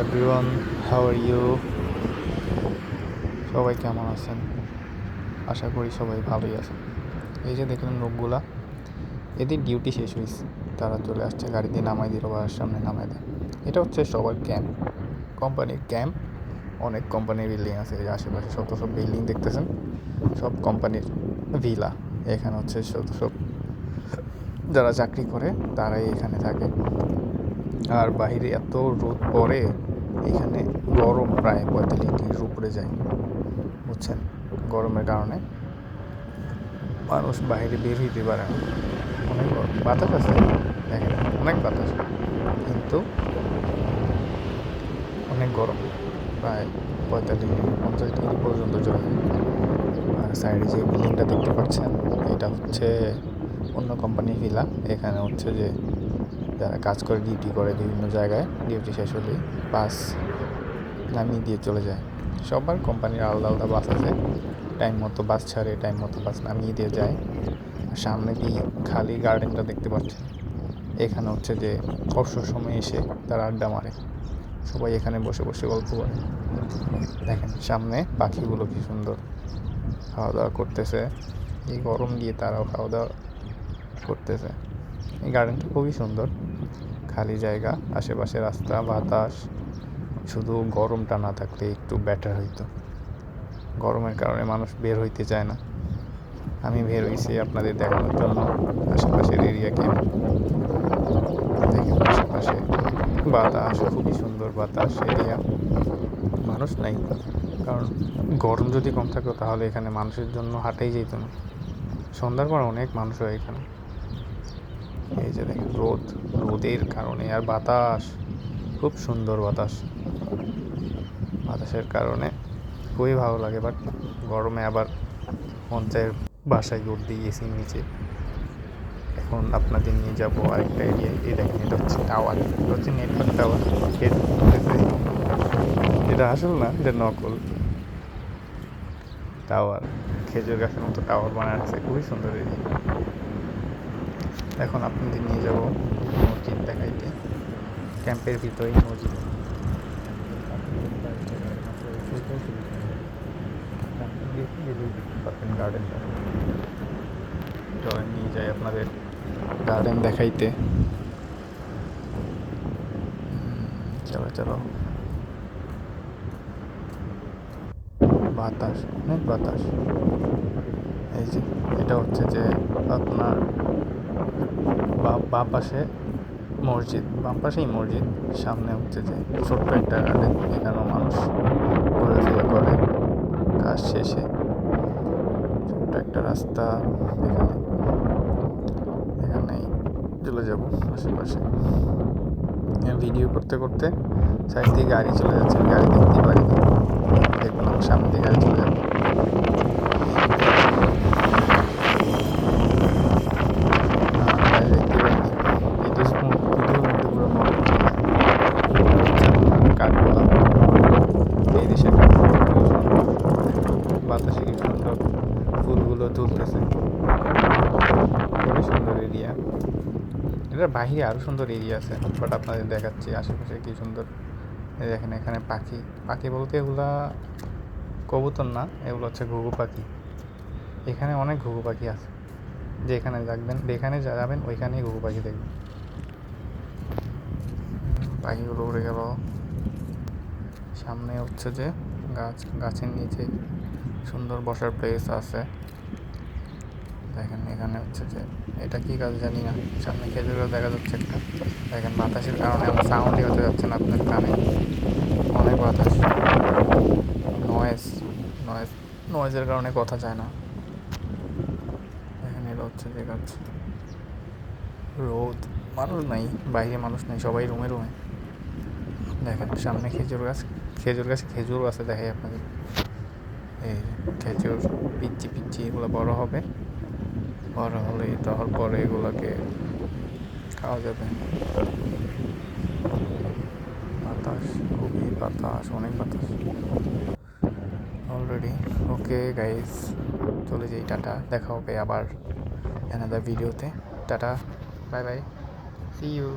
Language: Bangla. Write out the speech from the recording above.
Everyone, how are you? সবাই কেমন আছেন? আশা করি সবাই ভালোই আছেন। এই যে দেখলেন লোকগুলা, এদের ডিউটি শেষ হয়েছে, তারা চলে আসছে, গাড়ি দিয়ে নামাই দিল, বাসার সামনে নামাই দেয়। এটা হচ্ছে সবার ক্যাম্প, কোম্পানির ক্যাম্প। অনেক কোম্পানির বিল্ডিং আছে, এই আশেপাশে সব বিল্ডিং দেখতেছেন, সব কোম্পানির ভিলা। এখানে হচ্ছে সব যারা চাকরি করে তারাই এখানে থাকে। আর বাইরে এত রোদ পড়ে, এখানে গরম প্রায় 45 ডিগ্রির উপরে যায়, বুঝছেন? গরমের কারণে মানুষ বাইরে বের হইতে পারে না, অনেক গরম। বাতাস আছে, দেখেন অনেক বাতাস, কিন্তু অনেক গরম, প্রায় 45 ডিগ্রি 50 ডিগ্রি পর্যন্ত চলে যায়। আর সাইডে যে বিল্ডিংটা দেখতে পাচ্ছেন, এটা হচ্ছে অন্য কোম্পানির ভিলা। এখানে হচ্ছে যে যারা কাজ করে, ডিউটি করে বিভিন্ন জায়গায়, ডিউটি শেষ হলেই বাস নামিয়ে দিয়ে চলে যায়। সবার কোম্পানির আলাদা আলাদা বাস আছে, টাইম মতো বাস ছাড়ে, টাইম মতো বাস নামিয়ে দিয়ে যায়। সামনে দিয়ে খালি গার্ডেনটা দেখতে পাচ্ছেন, এখানে হচ্ছে যে অবসর সময় এসে তারা আড্ডা মারে, সবাই এখানে বসে বসে গল্প করে। দেখেন সামনে পাখিগুলো কি সুন্দর খাওয়া দাওয়া করতেছে, এই গরম দিয়ে তারাও খাওয়া দাওয়া করতেছে। এই গার্ডেনটা খুবই সুন্দর, খালি জায়গা, আশেপাশে রাস্তা, বাতাস। শুধু গরমটা না থাকলে একটু বেটার হইতো, গরমের কারণে মানুষ বের হইতে চায় না। আমি বের হইছি আপনাদের দেখানোর জন্য আশেপাশের এরিয়া কেমন। দেখেন আশেপাশে বাতাস, খুবই সুন্দর বাতাস এরিয়া। মানুষ নাই, কারণ গরম যদি কম থাকতো তাহলে এখানে মানুষের জন্য হাঁটাই যেত না। সন্ধ্যার পর অনেক মানুষ হয় এখানে। এই যে দেখেন রোদের কারণে, আর বাতাস, খুব সুন্দর বাতাস। বাতাসের কারণে খুবই ভালো লাগে, বাট গরমে আবার পঞ্চায়েত বাসায় দৌড় দিয়ে এসির নিচে। এখন আপনাদের নিয়ে যাবো আরেকটা এরিয়া। এই দেখেন, এটা হচ্ছে টাওয়ার, এটা হচ্ছে নেটওয়ার্ক টাওয়ার। এটা আসল না, এটা নকল টাওয়ার। খেজুর গাছের মতো টাওয়ার বানায় রাখছে, খুবই সুন্দর এরিয়া। এখন আপনাদের নিয়ে যাবো মসজিদ দেখাইতে, ক্যাম্পের ভিতরেই মসজিদ। গার্ডেনটা চলেন নিয়ে যাই আপনাদের গার্ডেন দেখাইতে। চলো, বাতাস, অনেক বাতাস। এই যে এটা হচ্ছে যে আপনার বাম পাশে মসজিদ, সামনে হচ্ছে যে ছোট্ট একটা গার্ডেন। এখানেও মানুষ ঘোরাফেরা করে কাজ শেষে। ছোট্ট একটা রাস্তা, এখানেই চলে যাব আশেপাশে। ভিডিও করতে করতে সাইড দিয়ে গাড়ি চলে যাচ্ছে, গাড়ি দেখতে পারি, দেখুন আমার সামনে দিয়ে গাড়ি চলে যাবে। বাতাসে কি সুন্দর ফুলগুলো তুলতেছে, খুবই সুন্দর এরিয়া। এটার বাহিরে আরও সুন্দর এরিয়া আছে, বাট আপনাদের দেখাচ্ছি আশেপাশে কি সুন্দর। দেখেন এখানে পাখি বলতে এগুলা কবুতর না, এগুলো হচ্ছে ঘুঘু পাখি। এখানে অনেক ঘুঘু পাখি আছে, যেখানে যাবেন ওইখানেই ঘুঘু পাখি দেখবেন। পাখিগুলো উড়ে গেল। সামনে হচ্ছে যে গাছের নিচে সুন্দর বসার প্লেস আছে। দেখেন এখানে হচ্ছে যে এটা কি গাছ জানি না, সামনে খেজুর গাছ দেখা যাচ্ছে একটা। দেখেন বাতাসের কারণে আমার সাউন্ডই হতে যাচ্ছে না আপনার কানে, অনেক বাতাস, নয়েজের কারণে কথা যায় না। দেখেন এটা হচ্ছে যে গাছ, রোদ, মানুষ নাই, বাইরে মানুষ নাই, সবাই রুমে। দেখেন সামনে খেজুর গাছে খেজুর আছে, দেখাই আপনাদের। এই খেজুর পিচ্ছি এগুলো বড় হবে, বড় হলে তারপরে এগুলোকে খাওয়া যাবে। বাতাস, খুবই বাতাস, অনেক বাতাস অলরেডি। ওকে গাইস, চলে যাই, টাটা, দেখা হবে আবার অ্যানাদার ভিডিওতে। Tata, bye bye, see you.